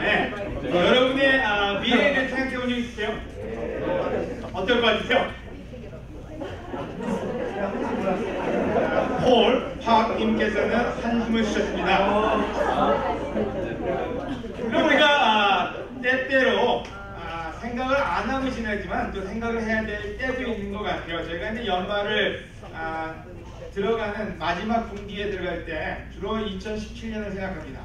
다음에 여러분의 미래에 대해 생각해 본 적 있으세요? 어떨 것 같으세요? 폴 박님께서는 한숨을 쉬셨습니다. 그럼 우리가 때때로 생각을 안 하고 지나지만 또 생각을 해야 될 때도 있는 것 같아요. 저희가 이제 연말을 들어가는 마지막 분기에 들어갈 때 주로 2017년을 생각합니다.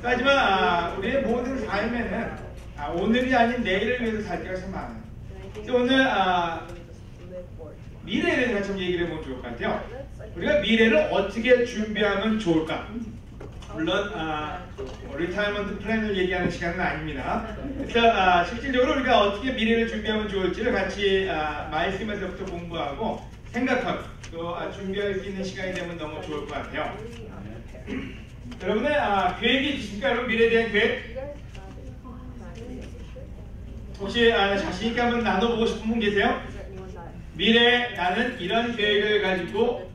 하지만 우리의 모든 삶에는 오늘이 아닌 내일을 위해서 살 때가 참 많아요. 그래서 오늘 미래에 대해서 좀 얘기를 해보면 좋을 것 같아요. 우리가 미래를 어떻게 준비하면 좋을까? 물론 리타이먼트 플랜을 얘기하는 시간은 아닙니다. 그래서 실질적으로 우리가 어떻게 미래를 준비하면 좋을지를 같이 말씀에서부터 공부하고 생각하고 또 준비할 수 있는 시간이 되면 너무 좋을 것 같아요. 여러분의 계획이 있으십니까? 여러분 미래에 대한 계획? 혹시 자신 있게 한번 나눠보고 싶은 분 계세요? 미래에 나는 이런 계획을 가지고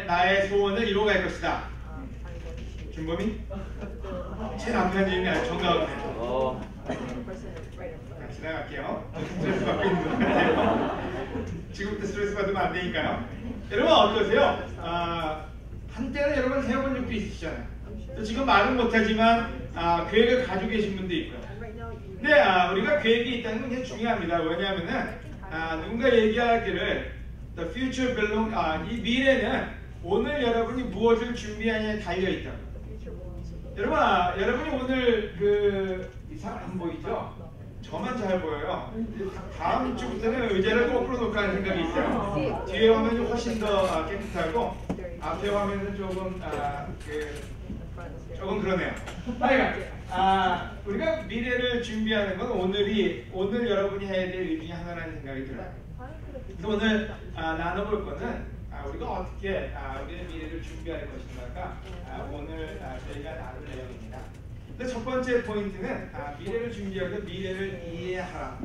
나의 소원을 이루어갈 것이다. 준범이? 제 남편님이 아주 정가하네요. 지나갈게요. 스트레스 받고 있는 것 같아요. 지금부터 스트레스 받으면 안 되니까요. 여러분 어떠세요? 한때는 여러분 세워본 적도 있으시잖아요. 또 지금 말은 못하지만 계획을 가지고 계신 분도 있고요. 근데 우리가 계획이 있다는 건 굉장히 중요합니다. 왜냐하면은 누군가 얘기하기를 The future belong, 이 미래는 오늘 여러분이 무엇을 준비하냐에 달려있다. 여러분이 오늘 이상 안 보이죠? 저만 잘 보여요. 다음 주부터는 의자를 거꾸로 놓고 하는 생각이 있어요. 뒤에 화면이 훨씬 더 깨끗하고 앞에 화면은 조금 조금 그러네요. 우리가 미래를 준비하는 건 오늘 여러분이 해야 될 일 중에 하나라는 생각이 들어요. 그래서 오늘 나눠볼 거는 우리가 어떻게 우리의 미래를 준비할 것인가가 오늘 저희가 나눌 내용입니다. 근데 첫 번째 포인트는 미래를 준비하기 위해서 미래를 이해하라.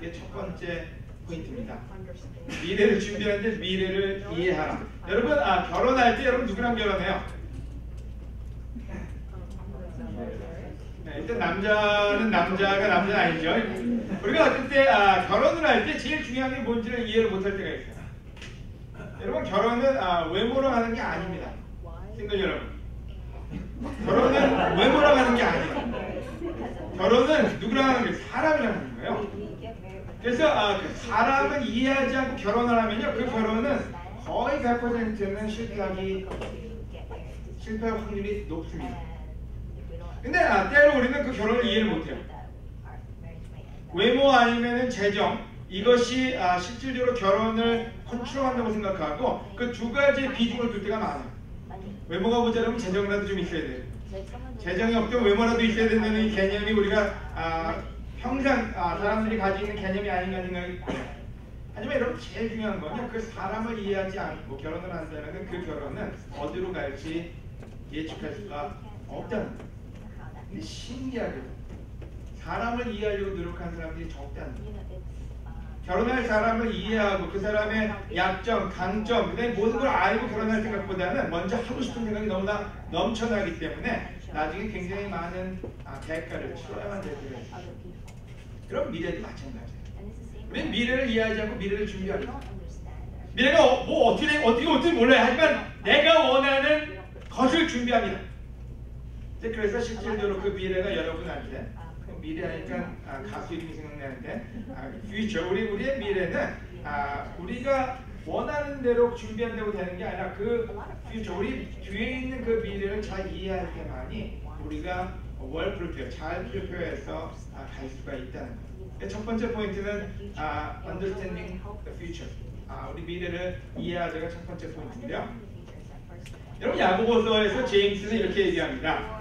이게 첫 번째 포인트입니다. 미래를 준비하는데 미래를 이해하라. 여러분 결혼할 때 여러분 누구랑 결혼해요? 일단 남자는 남자는 아니죠. 우리가 어떨 때 결혼을 할 때 제일 중요한 게 뭔지를 이해를 못할 때가 있어요. 여러분 결혼은 외모로 하는 게 아닙니다. 싱글 여러분, 결혼은 외모로 하는 게 아니에요. 결혼은 누구랑 하는 거예요? 사람이랑 하는 거예요. 그래서 그 사람을 이해하지 않고 결혼을 하면요, 그 결혼은 거의 100%는 실패할 확률이 높습니다. 근데 때로 우리는 그 결혼을 이해를 못해요. 외모 아니면은 재정, 이것이 실질적으로 결혼을 컨트롤한다고 생각하고 그 두 가지의 비중을 둘 때가 많아요. 외모가 모자라면 재정이라도 좀 있어야 돼요. 재정이 없더라도 외모라도 있어야 된다는 이 개념이 우리가 평생 사람들이 가지고 있는 개념이 아닌가 생각이 들어요. 하지만 여러분 제일 중요한 건요, 그 사람을 이해하지 않고 결혼을 한다면 그 결혼은 어디로 갈지 예측할 수가 없다는 거예요. 근데 신기하게도 사람을 이해하려고 노력하는 사람들이 적다는 거예요. 결혼할 사람을 이해하고 그 사람의 약점, 강점, 그다음에 모든 걸 알고 결혼할 생각보다는 먼저 하고 싶은 생각이 너무나 넘쳐나기 때문에 나중에 굉장히 많은 대가를 치러야만 되게 돼요. 그럼 미래도 마찬가지예요. 우리는 미래를 이해하지 않고 미래를 준비합니다. 미래가 뭐 어떻게 몰라요. 하지만 내가 원하는 것을 준비합니다. 그래서 실질적으로 그 미래가 여러분한테, 미래 하니까 가수 이름이 생각나는데 future, 우리의 미래는 우리가 원하는 대로 준비한다고 되는 게 아니라 그 future, 우리 뒤에 있는 그 미래를 잘 이해할 때만이 우리가 well prepared, 잘 prepare해서 갈 수가 있다는 거예요. 첫 번째 포인트는 understanding the future, 우리 미래를 이해하자가 첫 번째 포인트인데요. 여러분 야고보서에서 제임스는 이렇게 얘기합니다.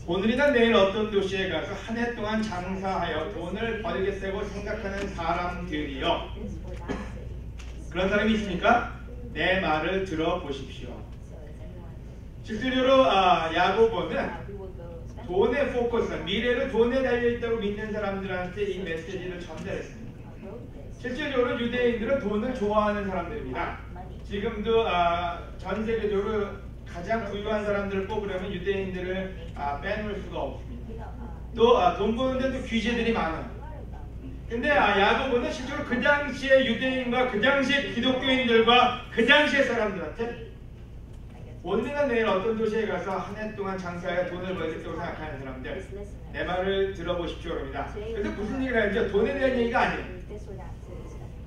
오늘이나 내일 어떤 도시에 가서 한 해 동안 장사하여 돈을 벌겠다고 생각하는 사람들이요. 그런 사람이 있습니까? 내 말을 들어보십시오. 실질적으로 야고보는 돈에 포커스, 미래를 돈에 달려있다고 믿는 사람들한테 이 메시지를 전달했습니다. 실질적으로 유대인들은 돈을 좋아하는 사람들입니다. 지금도 전 세계적으로 가장 부유한 사람들을 뽑으려면 유대인들을 빼놓을 수가 없습니다. 또 돈 버는데 또 귀재들이 많아요. 근데 야고보는 실제로 그 당시에 유대인과 그 당시에 기독교인들과 그 당시의 사람들한테 오늘이나 내일 어떤 도시에 가서 한 해 동안 장사해 돈을 벌겠다고 생각하는 사람들 내 말을 들어보십시오 그럽니다. 그래서 무슨 얘기를 하는지 돈에 대한 얘기가 아니에요.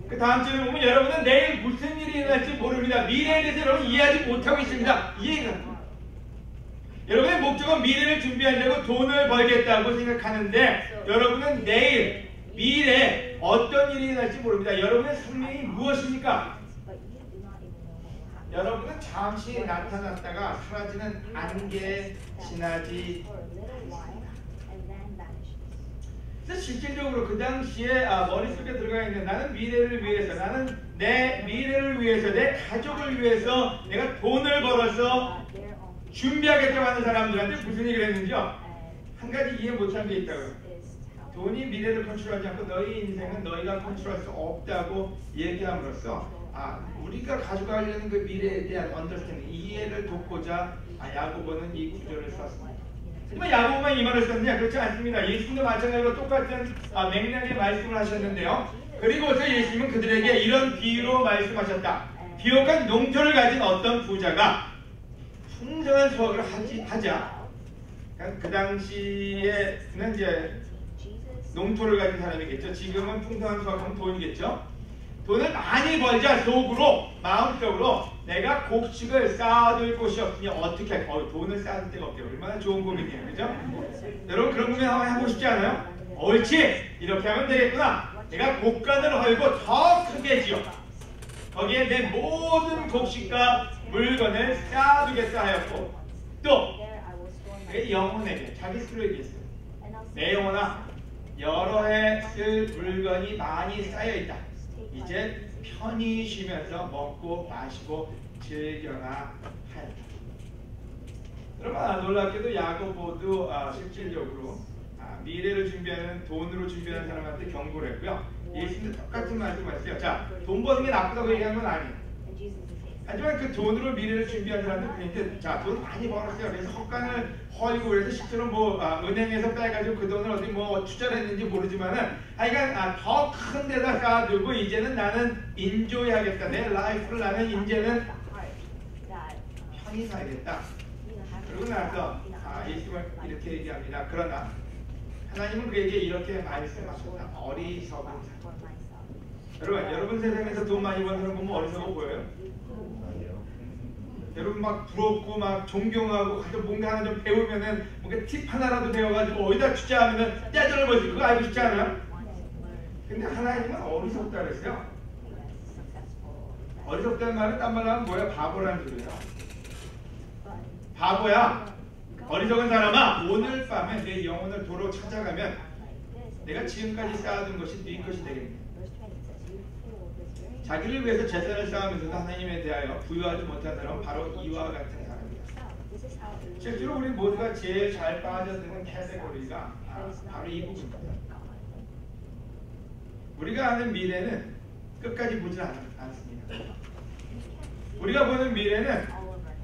그 다음 주에 보면 여러분은 내일 무슨 일이 일어날지 모릅니다. 미래에 대해서 여러분 이해하지 못하고 있습니다. 이 얘기가 여러분의 목적은 미래를 준비하려고 돈을 벌겠다고 생각하는데 여러분은 내일 미래에 어떤 일이 일어날지 모릅니다. 여러분의 생명이 무엇입니까? 여러분은 잠시 나타났다가 사라지는 안개에 지나지 않습니다. 그래서 실질적으로 그 당시에 머릿속에 들어가 있는 나는 미래를 위해서 나는 내 미래를 위해서 내 가족을 위해서 내가 돈을 벌어서 준비하겠다고 하는 사람들한테 무슨 얘기를 했는지요? 한 가지 이해 못한 게 있다고요. 돈이 미래를 컨트롤하지 않고 너희 인생은 너희가 컨트롤할 수 없다고 얘기함으로써 우리가 가져가려는 그 미래에 대한 언더스탠딩, 이해를 돕고자 야고보는 이 구절을 썼습니다. 하지만 야고보만 이 말을 썼느냐? 그렇지 않습니다. 예수님도 마찬가지로 똑같은 맥락의 말씀을 하셨는데요. 그리고서 예수님은 그들에게 이런 비유로 말씀하셨다. 비옥한 농토를 가진 어떤 부자가 풍성한 수확을 하자. 그 당시에는 이제 농토를 가진 사람이겠죠. 지금은 풍성한 수확하면 돈이겠죠. 돈을 많이 벌자 속으로 마음속으로 내가 곡식을 쌓아둘 곳이 없으니 어떻게 할까? 돈을 쌓을 데가 없게 얼마나 좋은 고민이에요. 그죠? 여러분 그런 고민 한번 해보고 싶지 않아요? 옳지! 이렇게 하면 되겠구나. 내가 곡간을 헐고 더 크게 지어 거기에 내 모든 곡식과 물건을 쌓아두겠다 하였고 또 내 영혼에게 자기 스스로 얘기했어요. 내 영혼아 여러 해 쓸 물건이 많이 쌓여있다. 이제 편히 쉬면서 먹고 마시고 즐겨나 하였다. 여러분 놀랍게도 야고보도 실질적으로 미래를 준비하는 돈으로 준비하는 사람한테 경고를 했고요. 예수님도 똑같은 말씀하셨어요. 자, 돈 버는 게 나쁘다고 얘기한 건 아니에요. 하지만 그 돈으로 미래를 준비하는 사람들 자, 돈 많이 벌었어요. 그래서 헛간을 헐고 그래서 실제로 은행에서 빼가지고 그 돈을 어디 투자를 했는지 모르지만은 하여간 더 큰 데다 쌓아두고 이제는 나는 인조이 하겠다. 내 라이프를 나는 이제는 편히 살겠다. 그러고 나서 예수님은 이렇게 얘기합니다. 그러나 하나님은 그에게 이렇게 말씀하셨다. 어리석은 사람. 여러분 세상에서 돈 많이 버는 사람 보면 어리석어 보여요? 여러분 막 부럽고 막 존경하고 가서 뭔가 하나 좀 배우면은 뭔가 팁 하나라도 배워가지고 어디다 투자하면은 떼돈을 벌지. 그거 알고 싶지 않아요? 근데 하나님은 어리석다 그랬어요. 어리석다는 말은 딴 말로 하면 뭐야? 바보라는 소리예요. 바보야. 어리석은 사람아, 오늘 밤에 내 영혼을 도로 찾아가면 내가 지금까지 쌓아둔 것이 네 것이 되겠네. 자기를 위해서 재산을 쌓으면서도 하나님에 대하여 부유하지 못한 사람은 바로 이와 같은 사람이다. 실제로 우리 모두가 제일 잘 빠져드는 카테고리가 바로 이 부분입니다. 우리가 아는 미래는 끝까지 보지 않습니다. 우리가 보는 미래는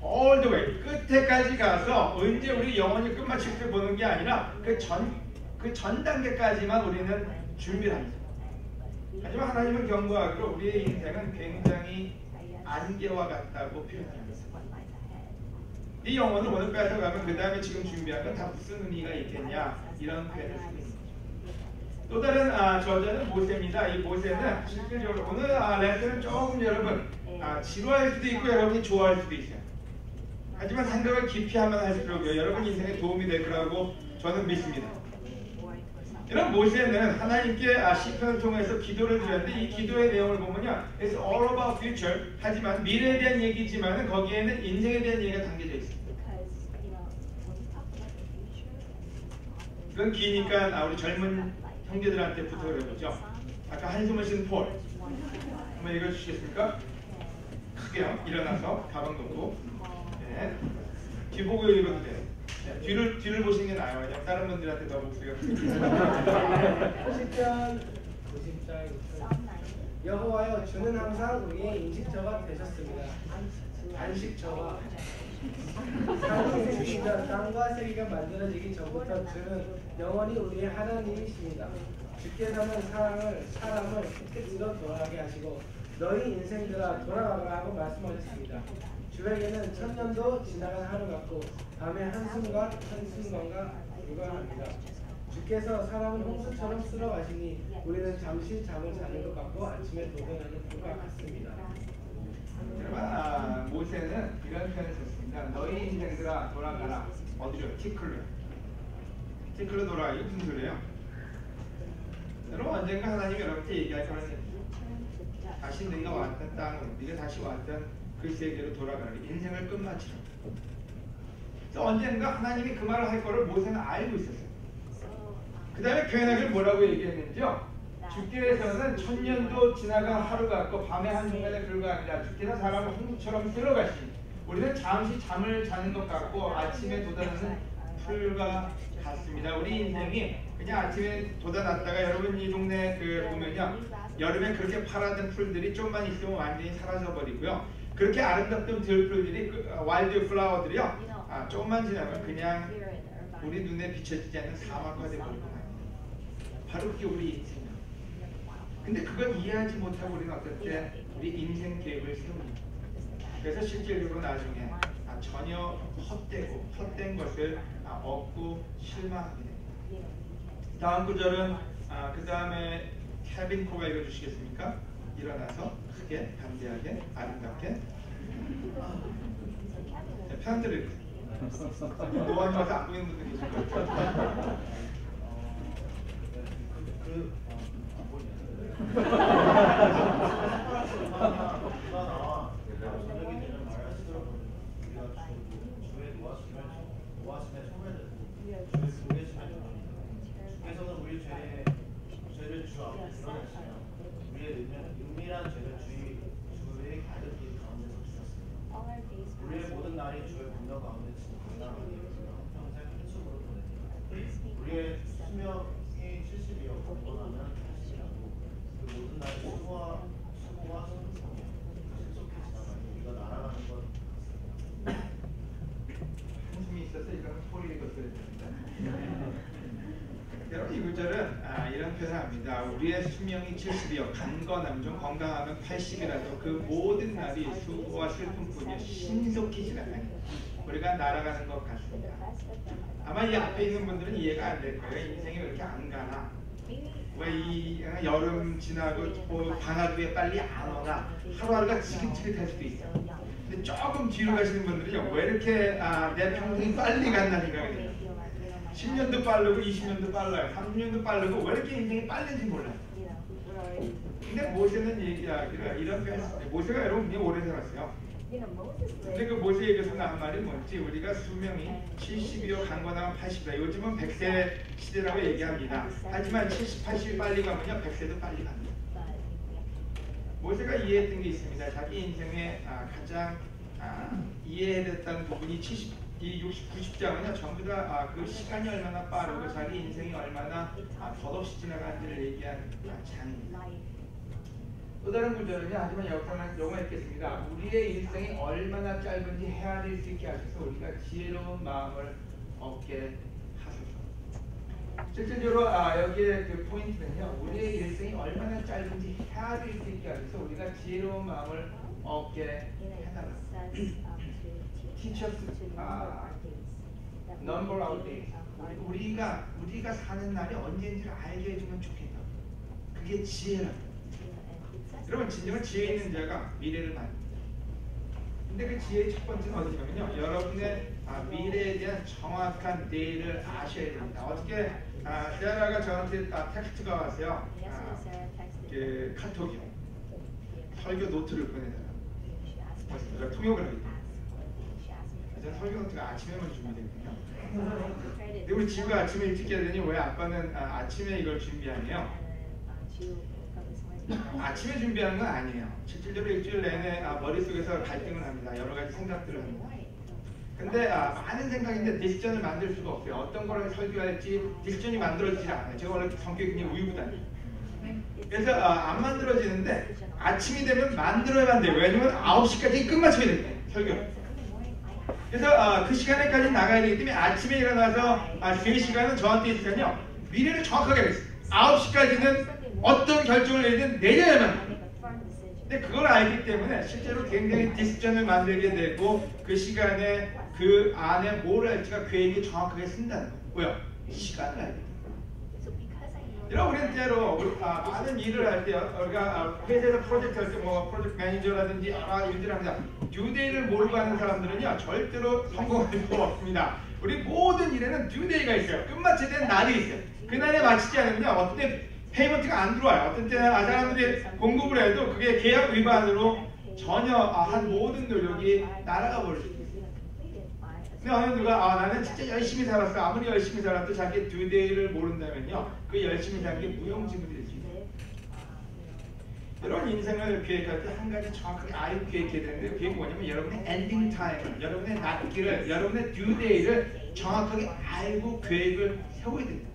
all the way 끝에까지 가서 언제 우리 영혼이 끝마칠 때 보는 게 아니라 그 전 단계까지만 우리는 준비를 합니다. 하지만 하나님은 경고하기로 우리의 인생은 굉장히 안개와 같다고 표현합니다. 네 영혼을 오늘 뺏어가면 그 다음에 지금 준비한 건 다 무슨 의미가 있겠냐 이런 표현을 쓰고 있습니다. 또 다른 저자는 모세입니다. 이 모세는 실질적으로 오늘 레슨은 조금 여러분 지루할 수도 있고 여러분이 좋아할 수도 있어요. 하지만 생각을 깊이 하면 할수록 여러분 인생에 도움이 될 거라고 저는 믿습니다. 이런 모세는 하나님께 시편을 통해서 기도를 드렸는데 이 기도의 내용을 보면요, It's all about future. 하지만 미래에 대한 얘기지만 거기에는 인생에 대한 얘기가 담겨져 있습니다. 이건 기니까 우리 젊은 형제들한테 부탁을 해보죠. 아까 한숨을 쉰 폴 한번 읽어주시겠습니까? 크게요. 일어나서 가방 놓고 네. 뒤 보고 읽어도 돼요. 네. 뒤를 보시는 게 나아요. 왜냐면 다른 분들한테 더 목소리가 크니까. 시편 90장 여호와여 주는 항상 우리의 인식처가 되셨습니다. 안식처와 삶이 주시던 땅과 세계가 만들어지기 전부터 주는 영원히 우리의 하나님이십니다. 주께서는 사람을 끝으로 돌아가게 하시고 너희 인생들아 돌아가라 하고 말씀하셨습니다. 주에게는 천년도 지나간 하루 같고 밤의 한순간과 유관합니다. 주께서 사람을 홍수처럼 쓸어가시니 우리는 잠시 잠을 자는 것 같고 아침에 도전하는 불과 같습니다. 여러분, 모세는 이런 표현을 썼습니다. 너희 인생들아 돌아가라. 어디로? 티클로. 티클로 돌아가. 이게 무슨 소리예요? 여러분, 언젠가 하나님이 여러분께 얘기할 거는 다시 네가 왔던 땅으로, 네가 다시 왔던 그 세계로 돌아가라. 인생을 끝마치라. 언젠가 하나님이 그 말을 할 거를 모세는 알고 있었어요. 그 다음에 표현하기를 뭐라고 얘기했는지요? 주께서는 천년도 지나간 하루 같고 밤의 한순간에 불과합니다. 주께서 사람을 홍수처럼 쓸어가시니 우리는 잠시 잠을 자는 것 같고 아침에 돋아나는 풀과 같습니다. 우리 인생이 그냥 아침에 돋아났다가 여러분 이 동네 보면요, 여름에 그렇게 파랗던 풀들이 좀만 있으면 완전히 사라져 버리고요. 그렇게 아름답던 들풀들이 와일드 플라워들이요, 조금만 지나면 그냥 우리 눈에 비춰지지 않는 사막화 되어버리고 바로 그게 우리 인생이에요. 근데 그걸 이해하지 못하고 우리는 어떨 때 우리 인생 계획을 세웁니다. 그래서 실질적으로 나중에 전혀 헛된 것을 얻고 실망하게 됩니다. 다음 구절은 그 다음에 케빈 코가 읽어주시겠습니까? 일어나서 크게 담대하게 아름답게 편들을 노안이 와서 안 보이는 분들 계실 것 같아요. 주께서는 우리 죄를 주 앞에 드러내시며 우리의 은밀한 죄를 주의 가득히 가운데서 주셨습니다. 우리의 모든 날이 주의 분노 가운데 지나가게 하시며 평생 한숨으로 보냅니다. 우리의 수명이 70이요 건강하면 80이라고 그 모든 날이 수고와 슬픔에 신속히 지나가니 우리가 날아가는 것 같습니다. 한숨이 있어서 이거는 소리 읽었어야 됩니다. 여러분 이 구절은 이런 표현을 합니다. 우리의 수명이 70이요 강건함 좀 건강하면 80이라도 그 모든 날이 수고와 슬픔뿐이요 신속히 지나가니 우리가 날아가는 것 같습니다. 아마 이 앞에 있는 분들은 이해가 안 될 거예요. 인생이 왜 이렇게 안 가나? 왜 이 여름 지나고 방학 후에 빨리 안 오나? 하루하루가 지긋지긋할 수도 있어요. 근데 조금 뒤로 가시는 분들은요, 왜 이렇게 내 평생이 빨리 갔나 생각이 돼요. 10년도 빠르고 20년도 빨라요. 30년도 빠르고 왜 이렇게 인생이 빠른지 몰라요. 근데 모세는 얘기하기를 이런 표현을 모세가 여러분 굉장히 오래 살았어요. 근데 그 모세에게서 나온 말이 뭔지 우리가 수명이 70이요 강건하면 80이다. 요즘은 100세 시대라고 얘기합니다. 하지만 70, 80이 빨리 가면요 100세도 빨리 갑니다. 모세가 이해했던 게 있습니다. 자기 인생에 가장 이해됐던 부분이 60, 90장은요 전부 다 그 시간이 얼마나 빠르고 자기 인생이 얼마나 덧없이 지나가는지를 얘기한 장입니다. 또 다른 구절은요, 하지만 여기서는 요거 읽겠습니다. 우리의 일생이 얼마나 짧은지 헤아릴 수 있게 하셔서 우리가 지혜로운 마음을 얻게 하소서. 실질적으로 여기에 그 포인트는요, 우리의 일생이 얼마나 짧은지 헤아릴 수 있게 하셔서 우리가 지혜로운 마음을 얻게 해달라. Teach us number our days. 우리가 사는 날이 언제인지를 알게 해주면 좋겠다. 그게 지혜라. 여러분 진정한 지혜 있는 자가 미래를 봅니다. 근데 그 지혜의 첫 번째는 어디냐면요, 여러분의 미래에 대한 정확한 내일을 아셔야 됩니다. 어떻게 세라가 저한테 텍스트가 왔어요. 그 카톡이요. 설교 노트를 보내달라고. 제가 통역을 하기 때문에. 저는 설교 노트가 아침에만 준비되거든요. 근데 우리 친구가 아침에 일찍 해야 되니 왜 아빠는 아침에 이걸 준비하네요. 아침에 준비하는 건 아니에요. 실질적으로 일주일 내내 머릿속에서 갈등을 합니다. 여러 가지 생각들을 합니다. 근데 많은 생각인데 디시전을 만들 수가 없어요. 어떤 거를 설교할지 디시전이 만들어지지 않아요. 제가 원래 성격이 굉장히 우유부단해요. 그래서 안 만들어지는데 아침이 되면 만들어야만 돼요. 왜냐면 9시까지 끝마쳐야 됩니다. 설교. 그래서 그 시간에까지 나가야 되기 때문에 아침에 일어나서 3시간은 저한테 있으면요. 미래를 정확하게 알겠어요. 9시까지는 어떤 결정을 내든 내려야만 해요. 근데 그걸 알기 때문에 실제로 굉장히 디스전을 만들게 되고 그 시간에 그 안에 뭘 할지가 계획이 정확하게 쓴다는 거예요. 왜요? 시간을 알기 때문에. 여러분 우리는 때로 많은 일을 할 때 우리가 회사에서 프로젝트 할 때 뭐 프로젝트 매니저라든지 여러 일들을 합니다. 듀데이를 모르고 하는 사람들은요 절대로 성공할 수가 없습니다. 우리 모든 일에는 듀데이가 있어요. 끝마쳐야 되는 날이 있어요. 그 날에 마치지 않으면요 어떤 때 페이먼트가 안 들어와요. 어떤 때는 사람들이 공급을 해도 그게 계약 위반으로 전혀 한 모든 노력이 날아가 버릴 수 있어요. 근데 어느 누가 나는 진짜 열심히 살았어. 아무리 열심히 살아도 자기 듀데이를 모른다면요 그 열심히 사는 게 무용지물이 될 수 있어요. 여러분 인생을 계획할 때 한 가지 정확하게 알고 계획해야 되는데 그게 뭐냐면 여러분의 엔딩 타임, 여러분의 낫기를, 여러분의 듀데이를 정확하게 알고 계획을 세워야 됩니다.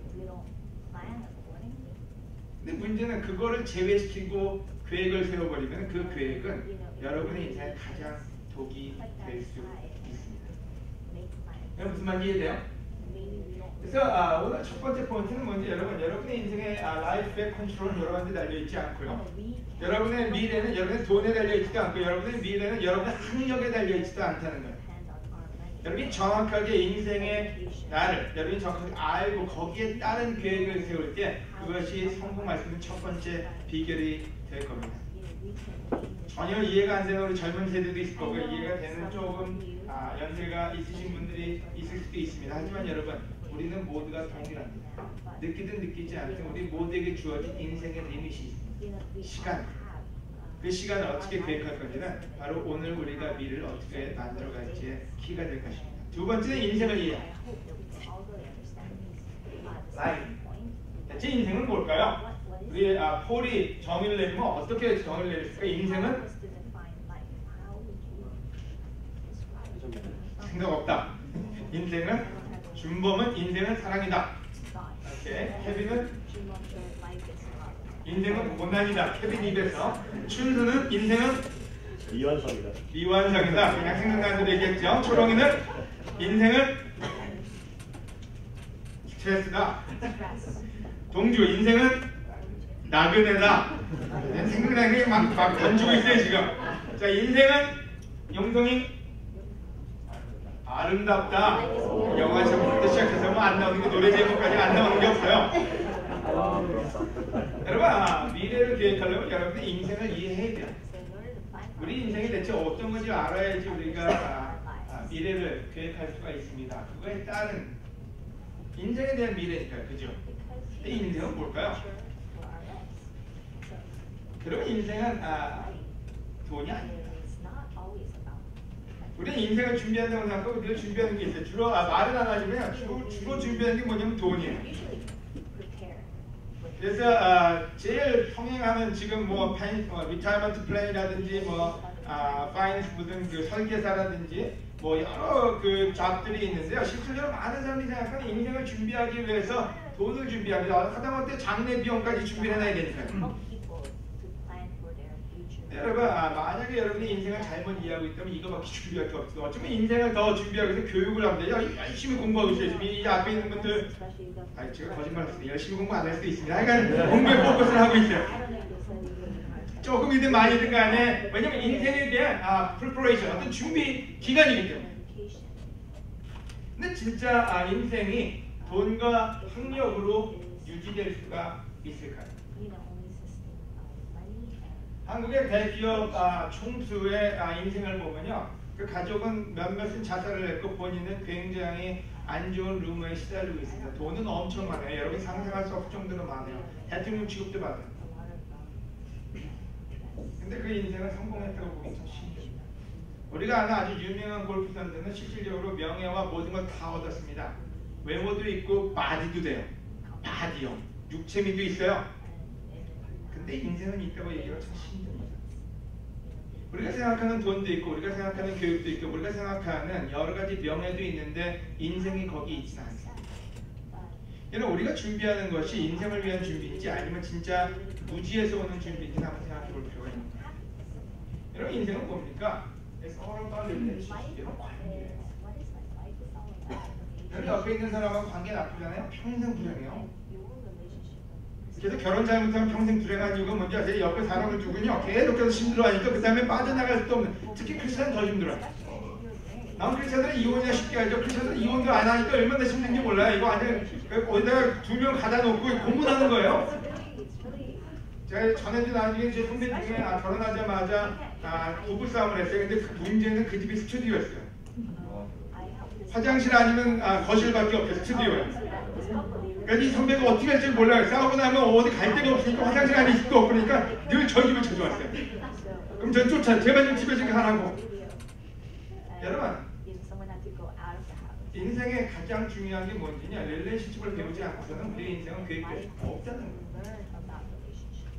근데 문제는 그거를 제외시키고 계획을 세워버리면 그 계획은 여러분의 인생의 가장 독이 될 수 있습니다. 무슨 말인지 이해돼요? 그래서 오늘 첫 번째 포인트는 뭔지 여러분의 인생의 라이프의 컨트롤은 여러분한테 달려있지 않고요. 여러분의 미래는 여러분의 돈에 달려있지도 않고 여러분의 미래는 여러분의 학력에 달려있지도 않다는 거예요. 여러분이 정확하게 인생의 나를 여러분이 정확하게 알고 거기에 따른 계획을 세울 때 그것이 성공할 수 있는 첫 번째 비결이 될 겁니다. 전혀 이해가 안 되는 우리 젊은 세대도 있을 거고 이해가 되는 조금 연세가 있으신 분들이 있을 수도 있습니다. 하지만 여러분 우리는 모두가 동일합니다. 느끼든 느끼지 않든 우리 모두에게 주어진 인생의 리밋이 있습니다. 시간. 그 시간을 어떻게 계획할 건지는 바로 오늘 우리가 미래를 어떻게 만들어갈지의 키가 될 것입니다. 두 번째는 인생을 이해해요. 제 인생은 뭘까요? 우리 폴이 정의를 내리면 어떻게 정의를 내릴까? 인생은 생각 없다. 인생은 준범은 인생은 사랑이다. 오케이. 케빈은 인생은 고난이다. 케빈 입에서. 춘수는 인생은 미완성이다. 미완성이다. 그냥 생각나는 대로 얘기했죠. 초롱이는 인생은 스트레스다. 동주 인생은 나그네다. 생각나는 게 막 던지고 있어요 지금. 자 인생은 용성이 아름답다. 영화 제목부터 시작해서 뭐 안 나오는 게 노래 제목까지 안 나오는 게 없어요. 여러분 미래를 계획하려면 여러분의 인생을 이해해야 돼요. 우리 인생이 대체 어떤 건지 알아야지 우리가 미래를 계획할 수가 있습니다. 그거에 따른 인생에 대한 미래니까요. 그죠? 근데 인생은 뭘까요? 여러분 인생은 돈이 아닙니다. 우리는 인생을 준비한다고 생각하고 늘 준비하는 게 있어요. 주로 말은 안 하지만 주로 준비하는 게 뭐냐면 돈이에요. 그래서 제일 평행하는 지금 뭐 리타이먼트 플랜이라든지 뭐 파이낸스 무슨 그 설계사라든지 뭐 여러 그 잡들이 있는데요. 실질적으로 많은 사람들이 생각하는 인생을 준비하기 위해서 돈을 준비합니다. 하다못해 장래 비용까지 준비해놔야 되니까요. 여러분 만약에 여러분이 인생을 잘못 이해하고 있다면 이거밖에 준비할 게 없어. 어쩌면 인생을 더 준비하기 위해서 교육을 하면 돼요. 열심히 공부하고 있어요. 이 앞에 있는 분들 제가 거짓말 했습니다. 열심히 공부 안 할 수도 있습니다. 하여간 공부에 포커스를 하고 있어요. 조금이든 많이든 간에 왜냐면 인생에 대한 preparation 어떤 준비 기간이기 때문에. 근데 진짜 인생이 돈과 학력으로 유지될 수가 있을까요? 한국의 대기업 총수의 인생을 보면요, 그 가족은 몇몇은 자살을 했고 본인은 굉장히 안 좋은 루머에 시달리고 있습니다. 돈은 엄청 많아요. 여러분이 상상할 수 없을 정도로 많아요. 대통령 취급도 받아요. 근데 그 인생을 성공했다고 보기 참 힘듭니다. 우리가 아는 아주 유명한 골프 선수는 실질적으로 명예와 모든 걸 다 얻었습니다. 외모도 있고 바디도 돼요. 바디요. 육체미도 있어요. 근데 인생은 있다고 얘기가 참 힘듭니다. 우리가 생각하는 돈도 있고 우리가 생각하는 교육도 있고 우리가 생각하는 여러 가지 명예도 있는데 인생이 거기 있지는 않습니다. 이런 우리가 준비하는 것이 인생을 위한 준비인지 아니면 진짜 무지에서 오는 준비인지 한번 생각해 볼 필요가 있는 거예요. 여러분 인생은 뭡니까? It's all about relationship. 이런 관계예요. 여러분 옆에 있는 사람하고 관계 나쁘잖아요. 평생 불행해요. 그래서 결혼 잘못하면 평생 불행한 이유가 뭔지 아세요? 옆에 사람을 두고요 계속해서 힘들어하니까 그 다음에 빠져나갈 수도 없는, 특히 크리스찬은 더 힘들어요. 남은 크리스찬들은 이혼이나 쉽게 하죠. 크리스찬들은 이혼도 안 하니까 얼마나 힘든지 몰라요. 이거 완전 어디다가 2명 가다 놓고 고문하는 거예요. 제가 전에도 나중에 제 선배 중에 결혼하자마자 부부싸움을 했어요. 근데 그 문제는 그 집이 스튜디오였어요. 화장실 아니면 거실밖에 없어요. 스튜디오예요. 그러니까 이 선배가 어떻게 할지 몰라요. 싸우고 나면 어디 갈 데가 없으니까 화장실 안에 있을 거 없으니까 늘 저희 집을 찾아왔어요. 그럼 전 쫓아. 제발 좀 집에 좀 가라고. 여러분 인생의 가장 중요한 게 뭔지냐? 릴레이션십을 배우지 않고서는 우리 인생은 계획될 수 없다는 거예요.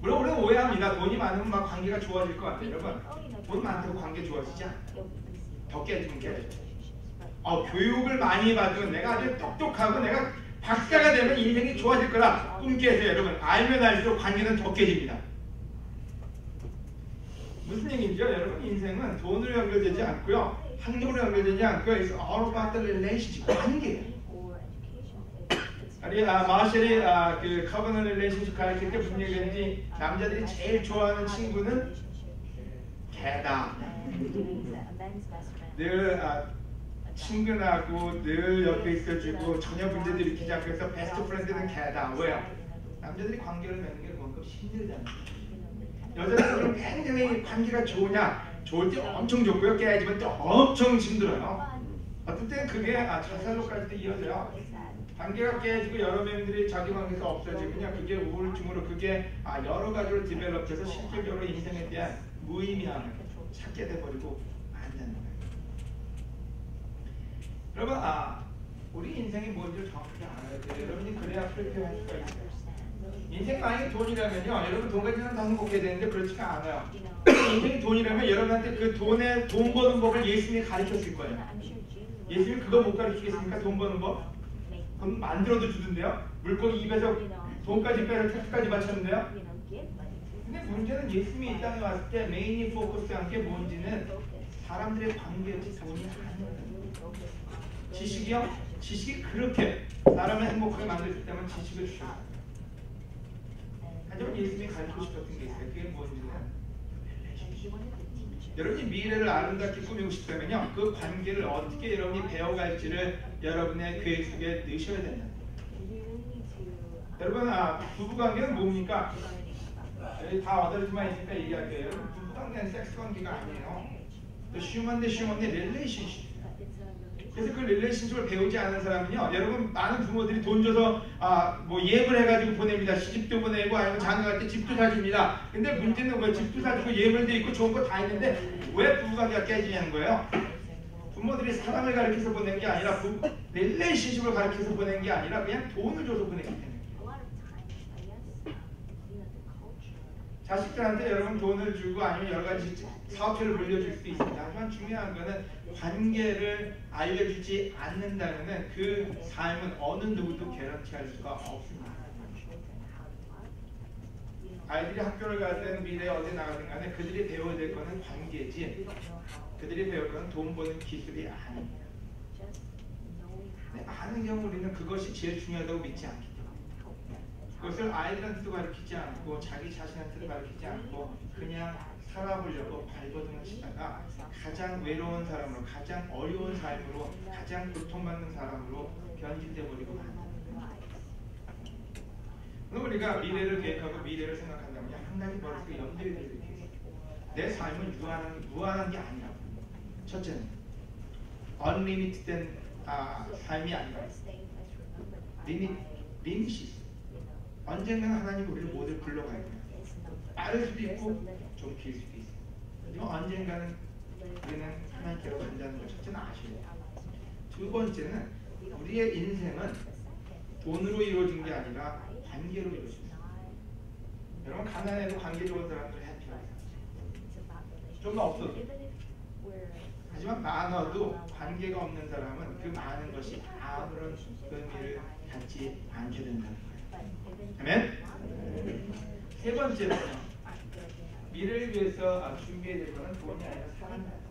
물론 우리는 오해합니다. 돈이 많으면 막 관계가 좋아질 것 같아요. 여러분 돈 많다고 관계 좋아지지 않아요. 더 깨지면 깨져요. 교육을 많이 받으면 내가 아주 똑똑하고 내가 박사가 되면 인생이 좋아질 거라 꿈 깨세요. 여러분 알면 알수록 관계는 더 깨집니다. 무슨 얘기인지요? 여러분 인생은 돈으로 연결되지 않고요. 학력으로 연결되지 않고요. It's all about the relationship. 관계예요. 마셜이 그 커버넌 릴레이션십 가르칠 때 무슨 얘기했는지 남자들이 제일 좋아하는 친구는 개다. 늘 친근하고 늘 옆에 있어주고 전혀 문제도 일으키지 않고 해서 베스트 프렌드는 개다. 왜요? 남자들이 관계를 맺는 게 그만큼 힘들다는 거예요. 여자들은 굉장히 관계가 좋으냐? 좋을 때 엄청 좋고요. 깨지면 또 엄청 힘들어요. 어떨 때는 그게 자살로까지도 이어져요. 관계가 깨지고 여러 명들이 자기 관계가 없어지면요. 그게 우울증으로 그게 여러 가지로 디벨롭해서 실질적으로 인생에 대한 무의미함을 찾게 돼버리고 만다는 거예요. 여러분 우리 인생이 뭔지를 정확하게 알아야 돼요. 여러분이 그래야 프리페어할 수가 있어요. 인생 만약에 돈이라면요. 여러분 돈 가지고 다 행복해야 되는데 그렇지가 않아요. 인생이 돈이라면 여러분한테 그 돈 버는 법을 예수님이 가르쳤을 거예요. 예수님이 그거 못 가르치겠습니까? 돈 버는 법? 그럼 만들어도 주던데요. 물고기 입에서 돈까지 빼서 택스까지 바쳤는데요. 근데 문제는 예수님이 이 땅에 왔을 때 메인이 포커스한 게 뭔지는 사람들의 관계였지 돈이 아니에요. 지식이요? 지식이 그렇게 사람을 행복하게 만들 수 있다면 지식을 주셔요. 하지만 예수님이 가르치고 싶었던 게 있어요. 그게 뭔지는 여러분이 미래를 아름답게 꾸미고 싶다면요. 그 관계를 어떻게 여러분이 배워갈지를 여러분의 계획 속에 넣으셔야 된다. 여러분 부부관계는 뭡니까? 여기 다 어덜지만 있으니까 얘기할게요. 여러분 부부관계는 섹스 관계가 아니에요. 휴먼 대 휴먼의 릴레이션십. 그래서 그 릴레이션십을 배우지 않은 사람은요. 여러분 많은 부모들이 돈 줘서 뭐 예물 해가지고 보냅니다. 시집도 보내고 아니면 장가갈 때 집도 사줍니다. 근데 문제는 왜 집도 사주고 예물도 있고 좋은 거 다 있는데 왜 부부관계가 깨지냐는 거예요. 부모들이 사랑을 가르쳐서 보낸 게 아니라 릴레이션십을 가르쳐서 보낸 게 아니라 그냥 돈을 줘서 보냈기 때문에. 자식들한테 여러분 돈을 주고 아니면 여러 가지 사업체를 물려줄 수도 있습니다. 하지만 중요한 거는 관계를 알려주지 않는다면 그 삶은 어느 누구도 개런티할 수가 없습니다. 아이들이 학교를 갈 때는 미래에 어디 나가든 간에 그들이 배워야 될 거는 관계지 그들이 배울 거는 돈 버는 기술이 아닙니다. 많은 경우 우리는 그것이 제일 중요하다고 믿지 않기 때문에 그것을 아이들한테도 가르치지 않고 자기 자신한테도 가르치지 않고 그냥 살아보려고 발버둥을 치다가 가장 외로운 사람으로 가장 어려운 삶으로 가장 고통받는 사람으로 변질돼 버리고 맙니다. 그럼 우리가 미래를 계획하고 미래를 생각한다면 한 가지 머릿속에 염두에 두게 돼요. 내 삶은 무한한 게 아니라고. 첫째는 unlimited된 삶이 아니라 리밋이 있어. 언젠가는 하나님 우리를 모두 불러갈 거예요. 빠를 수도 있고 좀 길 수도 있어요. 하지만 언젠가는 우리는 하나님께로 간다는 걸 첫째는 아셔야 돼요. 두 번째는 우리의 인생은 돈으로 이루어진 게 아니라 관계로 이루어집니다. 여러분 가난해도 관계 좋은 사람들 해피해요. 좀 더 없어도. 하지만 많아도 관계가 없는 사람은 그 많은 것이 아무런 의미를 닿지 않게 된다는 거예요. 아멘? 세 번째로요. 미래를 위해서 준비해야 될 거는 돈이 아니라 사랑이에요.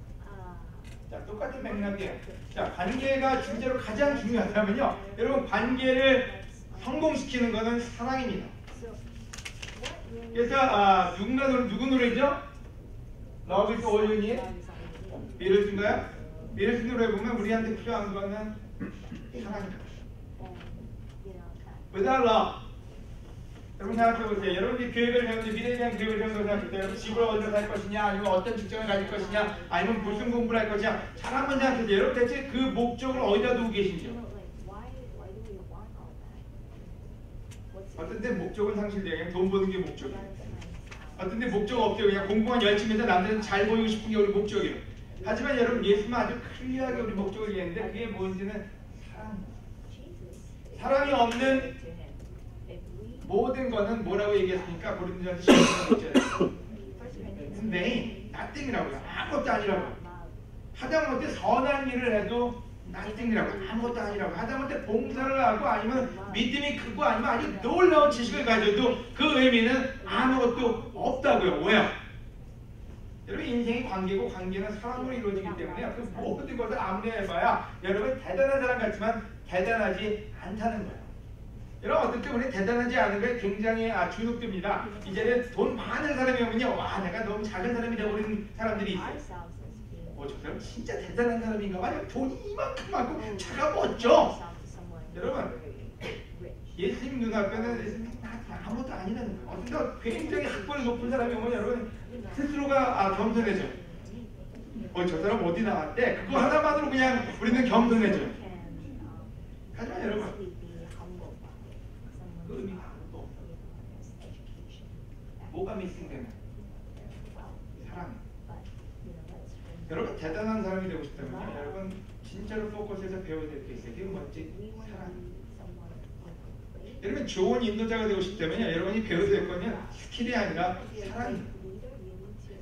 자, 똑같은 맥락이에요. 자, 관계가 진짜로 가장 중요하다면요. 여러분, 관계를 성공시키는 거는 사랑입니다. 그래서 누구 노래죠? Love is all you need. 비틀즈인가요? 비틀즈 노래 보면 우리한테 필요한 거는 사랑입니다. Without love. 여러분 생각해보세요. 여러분이 계획을 세우는데 미래에 대한 계획을 세운다고 생각할 때 여러분 집을 어디서 살 것이냐, 아니면 어떤 직장을 가질 것이냐, 아니면 무슨 공부를 할 것이냐, 잘 한번 생각해보세요. 여러분 대체 그 목적을 어디다 두고 계신지요? 어떤 때 목적은 상실돼요. 그냥 돈 버는 게 목적이에요. 어떤 때 목적 없대요. 그냥 공부만 열심히 해서 남들은 잘 보이고 싶은 게 우리 목적이에요. 하지만 여러분 예수님은 아주 클리어하게 우리 목적을 얘기했는데 그게 뭔지는 사랑이 없는 모든 거는 뭐라고 얘기했습니까? 고린도전서 12장 1절에 vain, nothing이라고요. 아무것도 아니라고. 하다못해 선한 일을 해도 nothing이라고. 아무것도 아니라고. 하다못해 봉사를 하고 아니면 믿음이 크고 아니면 아주 놀라운 지식을 가져도 그 의미는 아무것도 없다고요. 왜요? 여러분 인생이 관계고 관계는 사랑으로 이루어지기 때문에 그 모든 것을 아무리 해봐야 여러분 대단한 사람 같지만 대단하지 않다는 거예요. 여러분 어떤 때 우리 대단하지 않은 게 굉장히 주눅듭니다. 이제는 돈 많은 사람이 오면요, 와 내가 너무 작은 사람이 되어버리는 사람들이 있어요. 저 사람 진짜 대단한 사람인가 봐요. 돈이 이만큼 많고 차가 멋져. 여러분 예수님 눈앞에는 예수님 아무것도 아니라는 거예요. 어떤 굉장히 학벌이 높은 사람이 오면 여러분 스스로가 겸손해져. 저 사람 어디 나왔대? 그거 하나만으로 그냥 우리는 겸손해져. 하지만 여러분 그 의미가 아무것도 없어요. 뭐가 미싱되면 사랑. 여러분 대단한 사람이 되고 싶다면 여러분 진짜로 포커스해서 배워야 될 게 있어요. 그게 뭔지 사랑. 여러분 좋은 인도자가 되고 싶다면 여러분이 배워야 될 거는 스킬이 아니라 사랑입니다.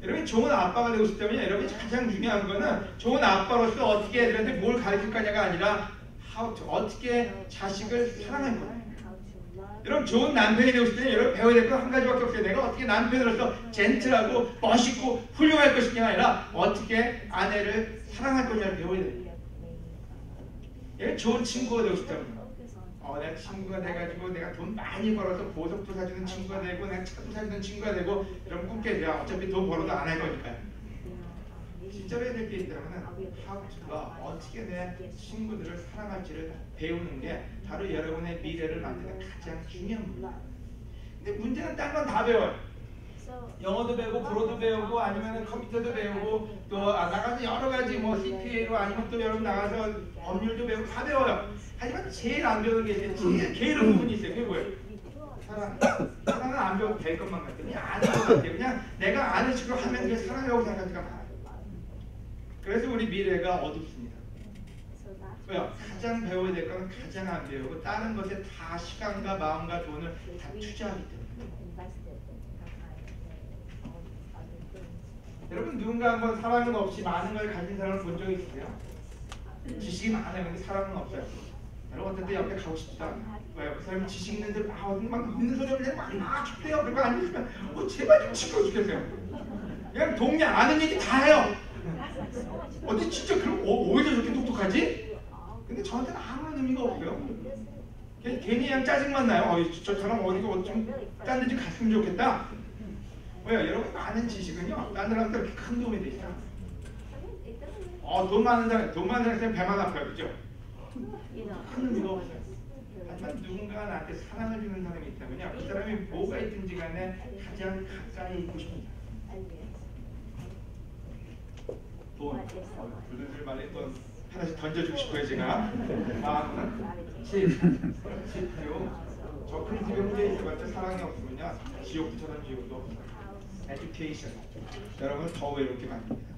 여러분이 좋은 아빠가 되고 싶다면 여러분이 가장 중요한 거는 좋은 아빠로서 어떻게 애들한테 뭘 가르칠 거냐가 아니라 어떻게 자식을 사랑할 거예요. 여러분 좋은 남편이 되고 싶다면 여러분 배워야 될 건 한 가지밖에 없어요. 내가 어떻게 남편으로서 젠틀하고 멋있고 훌륭할 것이냐가 아니라 어떻게 아내를 사랑할 거냐를 배워야 돼요. 여러분 좋은 친구가 되고 싶다면 내가 친구가 돼가지고 내가 돈 많이 벌어서 보석도 사주는 친구가 되고 내가 차도 사주는 친구가 되고 여러분 꿈깨 돼요. 어차피 돈 벌어도 안 할 거니까요. 진짜로 해야 될 게 있다면 어떻게 내 친구들을 사랑할지를 배우는 게 바로 여러분의 미래를 만드는 가장 중요한 문제예요. 근데 문제는 딴 건 다 배워요. 영어도 배우고 불어도 배우고 아니면 컴퓨터도 배우고 또 나가서 여러 가지 뭐 CPA로 아니면 또 여러분 나가서 법률도 배우고 다 배워요. 하지만 제일 안 배우는 게 있어요. 제일 게으른 부분이 있어요. 그게 뭐예요? 사랑. 사랑은 안 배워도 될 것만 같아요. 그냥 아는 것 같아요. 그냥 내가 아는 식으로 하면 그게 사랑이라고 생각하지가 많아요. 그래서 우리 미래가 어둡습니다. 왜요? 가장 배워야 될 거는 가장 안 배우고 다른 것에 다 시간과 마음과 돈을 다 투자하기 때문에. 여러분 누군가 한번 사랑은 없이 많은 걸 가진 사람을 본 적이 있으세요? 지식이 많아요. 근데 사랑은 없어요. 여러분 어떤 때 옆에 가고 싶지도 않아요. 왜요? 그 사람이 지식 있는데 막 있는 소리 없는데 막 죽대요. 그리고 앉으시면 제발 좀 시끄러워 죽겠어요. 그냥 동네 아는 얘기 다 해요. 어디 진짜 그럼 오히려 저렇게 똑똑하지? 근데 저한테는 아무런 의미가 없고요. 괜히 그냥 짜증만 나요. 저 사람 어디가 좀 딴 데 좀 갔으면 좋겠다. 왜요? 여러분 많은 지식은요 딴 사람한테 그렇게 큰 도움이 돼 있어요. 돈 많은 사람 배만 아파요. 그죠? 큰 의미가 없어요. 하지만 누군가가 나한테 사랑을 주는 사람이 있다면요 그 사람이 뭐가 있든지 간에 가장 가까이 있고 싶습니다. 돈, 불들들 말에 또 하나씩 던져주고 싶어요 제가. 집, 저 큰 집에 혼자 있어봤자 사랑이 없으면요 지옥도 저런 지옥도 없어요. 에듀케이션, 여러분 더 외롭게 만듭니다.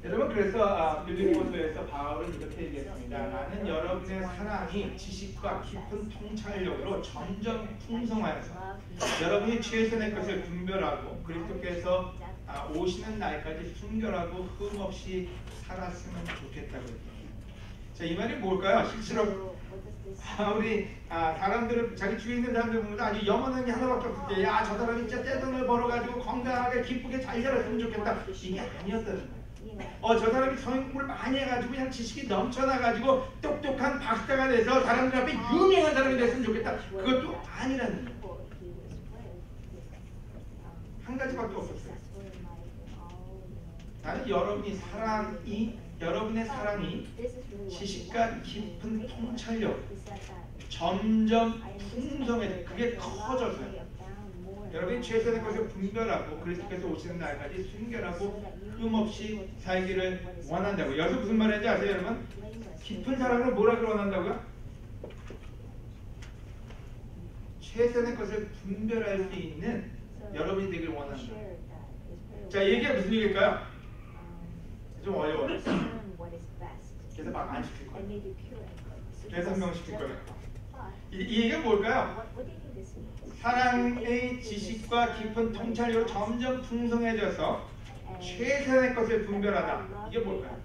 여러분 그래서 빌립보서에서 바울은 이렇게 얘기했습니다. 나는 여러분의 사랑이 지식과 깊은 통찰력으로 점점 풍성하여서 여러분이 최선의 것을 분별하고 그리스도께서 오시는 날까지 순결하고 흠없이 살았으면 좋겠다고 했습니다. 자, 이 말이 뭘까요? 실제로 우리 사람들을 자기 주위에 있는 사람들 보면 아주 영원한 게 하나밖에 없을 때, 야, 저 사람이 진짜 떼돈을 벌어가지고 건강하게 기쁘게 잘 살았으면 좋겠다. 이게 아니었다는 거예요. 저 사람이 성공을 많이 해가지고 그냥 지식이 넘쳐나가지고 똑똑한 박사가 돼서 사람들 앞에 유명한 사람이 됐으면 좋겠다. 그것도 아니라는 거예요. 한 가지밖에 없었어요. 나는 여러분의 사랑이 지식과 깊은 통찰력 점점 풍성해져. 그게 커져서요. 여러분이 최선의 것을 분별하고 그리스도께서 오시는 날까지 순결하고 흠없이 살기를 원한다고. 여기서 무슨 말인지 아세요, 여러분? 깊은 사랑을 뭐라고 원한다고요? 최선의 것을 분별할 수 있는 여러분이 되길 원한다. 자, 이게 무슨 얘기일까요? 좀 어려워요. 그래서 막 안 시킬 거예요. 그래서 한 명 시킬 거예요. 이 얘기가 뭘까요? 사랑의 지식과 깊은 통찰력으로 점점 풍성해져서 최선의 것을 분별하다. 이게 뭘까요?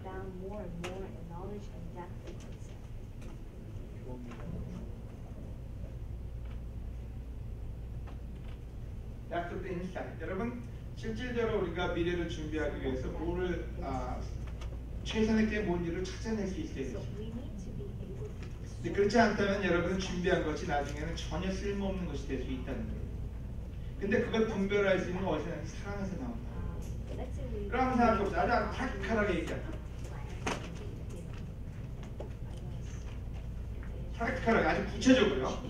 약속된 인사이트. 여러분, 실질적으로 우리가 미래를 준비하기 위해서 뭐를 최선의 게 뭔지를 찾아낼 수 있어야 돼요. 근데 그렇지 않다면 여러분은 준비한 것이 나중에는 전혀 쓸모없는 것이 될 수 있다는 거예요. 근데 그걸 분별할 수 있는 건 어디서 나오냐? 사랑에서 나온다. 그럼 생각해보세요. 아주 프랙티컬하게 얘기합니다. 프랙티컬하게 아주 구체적으로요.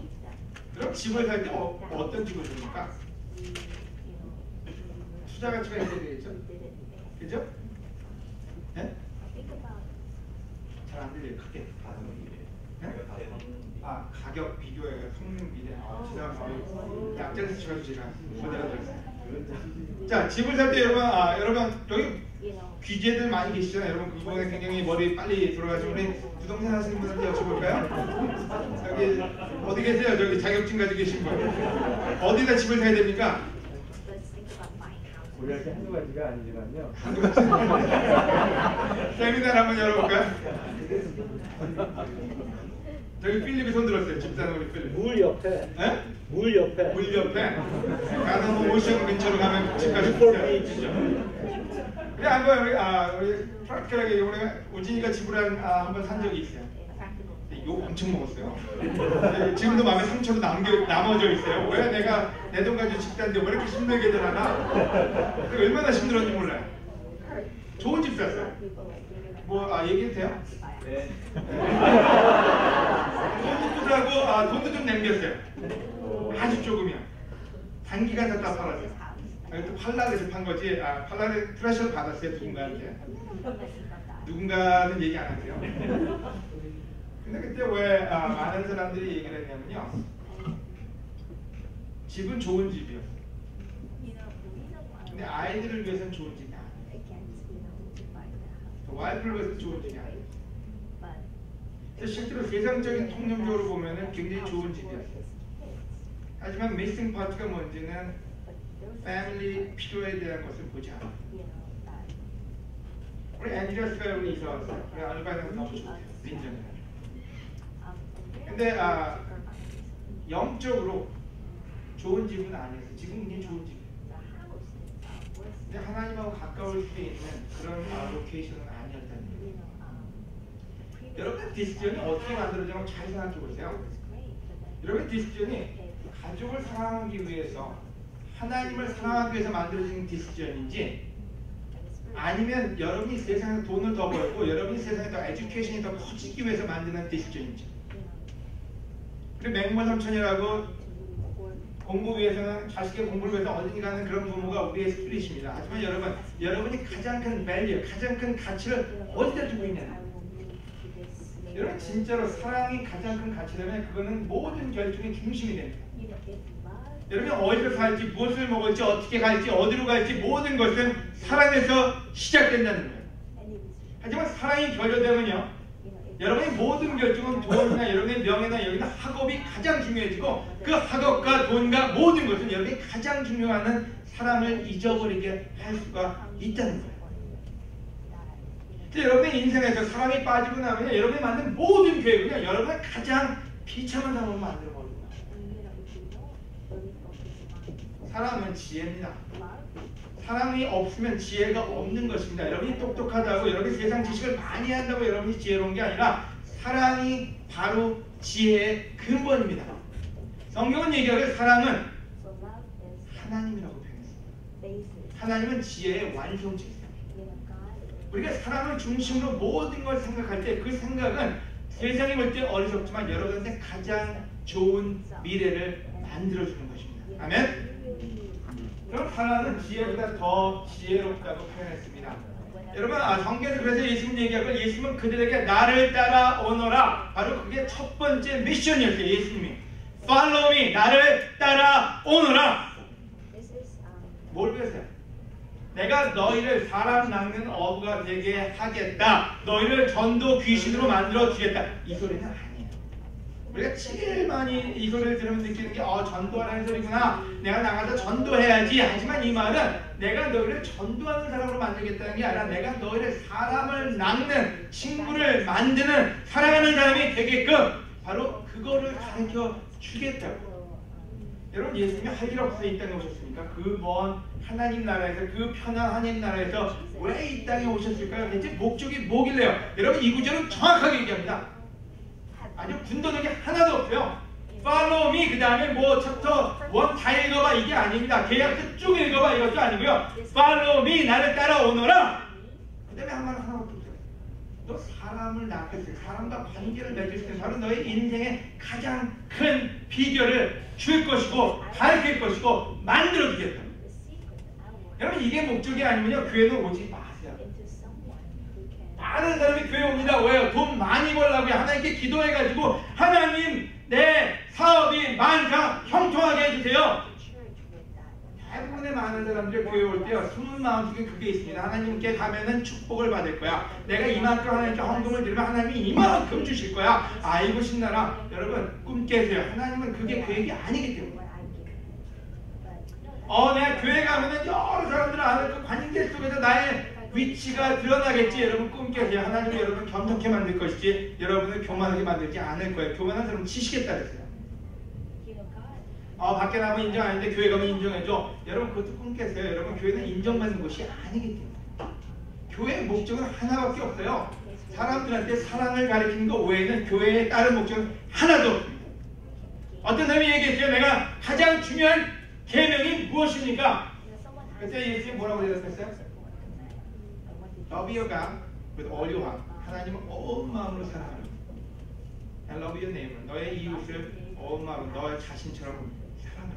그럼 집을 살 때 어떤 집을 줍니까? 투자 가치가 있어야 되겠죠? 그죠? 네? 잘 안 들려요. 크게. 네? 가격 비교해 성능 비례. 죄송합니다. 약자에서 쳐가지고 제가 못알아 들었어요. 자, 집을 살 때 여러분 여기 귀재들 많이 계시잖아요. 여러분 이번에 굉장히 머리 빨리 돌아가시고 우리 부동산 하시는 분한테 여쭤볼까요? 여기 어디 계세요? 저기 자격증 가지고 계신 분. 어디다 집을 사야 됩니까? 우리한테 한두 가지가 아니지만요. 한두 가지. 세미나를 한번 열어볼까요? 저기 필립이 손 들었어요. 집사는 우리 필립. 물 옆에. 네? 물 옆에. 물 옆에. 가서 뭐 오션 근처로 가면 집까지 보시죠. 그래 한번 우리 프랙티컬하게 우리 우진이가 집을 한번 산 적이 있어요. 욕 엄청 먹었어요. 지금도 마음에 상처로 남아져 있어요. 왜 내가 내 돈 가지고 집 샀는데 왜 이렇게 힘들게 되나? 얼마나 힘들었는지 몰라요. 좋은 집 샀어요. 뭐 얘기해도 돼요? 네. 돈도 사고 돈도 좀 남겼어요. 아주 조금이요. 단기간 샀다 팔았어요. 또 팔라에서 판 거지. 팔라에 트래셔를 받았어요. 누군가한테. 누군가는 얘기 안 하세요. 근데 그때 왜 많은 사람들이 얘기를 했냐면요. 집은 좋은 집이요. 근데 아이들을 위해서는 좋은 집이 아니에요. 와이프를 위해서 좋은 집이 아니에요. 실제로 세상적인 통념적으로 보면은 굉장히 좋은 집이었어요. 하지만 미싱 파트가 뭔지는 패밀리 필요에 대한 것을 보지 않아요. 우리 앤드레스가 여기 이사 왔어요. 우리 알바이는 너무 좋아요. 민정이에요. 근데 영적으로 좋은 집은 아니었어요. 지금 굉장히 좋은 집이에요. 근데 하나님하고 가까울 수 있는 그런 로케이션은 아니었다는 거예요. 여러분 디시전이 어떻게 만들어지는지 잘 생각해 보세요. 여러분 디시전이 가족을 사랑하기 위해서 하나님을 사랑하기 위해서 만들어진 디시전인지 아니면 여러분이 세상에서 돈을 더 벌고 여러분이 세상에 더 에듀케이션이 더 커지기 위해서 만드는 디시전인지. 그리고 맹모삼천이라고 공부 위해서는 자식의 공부를 위해서 어디 가는 그런 부모가 우리의 스피릿입니다. 하지만 여러분이 가장 큰 밸류, 가장 큰 가치를 어디다 두고 있냐? 여러분 진짜로 사랑이 가장 큰 가치라면 그거는 모든 결정의 중심이 됩니다. 여러분이 어디서 살지, 무엇을 먹을지, 어떻게 갈지, 어디로 갈지 모든 것은 사랑에서 시작된다는 거예요. 하지만 사랑이 결여되면요. 여러분의 모든 결정은 돈이나 여러분의 명예나 여기는 학업이 가장 중요해지고 그 학업과 돈과 모든 것은 여러분이 가장 중요한 사람을 잊어버리게 할 수가 있다는 거예요. 여러분의 인생에서 사랑이 빠지고 나면 여러분이 만든 모든 계획은요, 여러분의 가장 비참한 사람으로 만들어버립니다. 사랑은 지혜입니다. 사랑이 없으면 지혜가 없는 것입니다. 여러분이 똑똑하다고 여러분이 세상 지식을 많이 한다고 여러분이 지혜로운 게 아니라 사랑이 바로 지혜의 근본입니다. 성경은 얘기하기를 사랑은 하나님이라고 표현했습니다. 하나님은 지혜의 완성체입니다. 우리가 사랑을 중심으로 모든 걸 생각할 때 그 생각은 세상이 볼 때 어리석지만 여러분한테 가장 좋은 미래를 만들어주는 것입니다. 아멘? 그럼 사랑은 지혜보다 더 지혜롭다고 표현했습니다. 여러분 성경에서 그래서 예수님 얘기하고 예수님은 그들에게 나를 따라오너라. 바로 그게 첫 번째 미션이었어요. 예수님이 Follow me. 나를 따라오너라. 뭘 배우세요? 내가 너희를 사람 낚는 어부가 되게 하겠다. 너희를 전도 귀신으로 만들어 주겠다. 이 소리는 아니에요. 우리가 제일 많이 이 소리를 들으면 느끼는 게 전도하라는 소리구나. 내가 나가서 전도해야지. 하지만 이 말은 내가 너희를 전도하는 사람으로 만들겠다는 게 아니라 내가 너희를 사람을 낚는 친구를 만드는 사랑하는 사람이 되게끔 바로 그거를 가르쳐 주겠다고. 여러분 예수님이 할 일 없어 이 땅에 오셨습니까? 그 먼 하나님 나라에서 그 편한 하나님 나라에서 왜 이 땅에 오셨을까요? 대체 목적이 뭐길래요? 여러분 이 구절은 정확하게 얘기합니다. 아주 군더더기 하나도 없어요. Follow me 그 다음에 뭐 챕터 1 다 읽어봐 이게 아닙니다. 계약서 쭉 읽어봐 이것도 아니고요. Follow me 나를 따라오너라. 그 다음에 한 말 하나밖에 없어요. 너 사람을 낳겠을 사람과 관계를 맺을 수 있는 바로 너의 인생의 가장 큰 비결을 줄 것이고 가르칠 것이고 만들어 주겠다. 여러분 이게 목적이 아니면요 교회는 오지 마세요. 많은 사람이 교회 옵니다. 왜요? 돈 많이 벌라고요. 하나님께 기도해가지고 하나님 내 사업이 많다 형통하게 해주세요. 대부분의 많은 사람들이 교회 올 때요 숨은 마음속에 그게 있습니다. 하나님께 가면은 축복을 받을 거야. 내가 이만큼 하나님께 헌금을 드리면 하나님이 이만큼 주실 거야. 아이고 신나라. 여러분 꿈 깨세요. 하나님은 그게 계획이 아니기 때문에. 내가 교회 가면은 여러 사람들 아는 그 관계 속에서 나의 위치가 드러나겠지. 여러분 꿈 깨세요. 하나님은 여러분 겸손케 만들 것이지 여러분을 교만하게 만들지 않을 거예요. 교만한 사람은 치시겠다 그랬어요. 밖에 나가면 인정 아닌데 교회 가면 인정해줘. 여러분 그것도 꿈 깨세요. 여러분 교회는 인정받는 곳이 아니기 때문에. 교회의 목적은 하나밖에 없어요. 사람들한테 사랑을 가르치는 것 외에는 교회의 다른 목적은 하나도 없습니다. 어떤 사람이 얘기했어요. 내가 가장 중요한 계명이 무엇입니까? 그때 예수님이 뭐라고 대답했어요? Love your God with all your heart. 하나님을 온 마음으로 사랑하라. And love your neighbor. 너의 이웃을 온 마음으로 너의 자신처럼 사랑하라.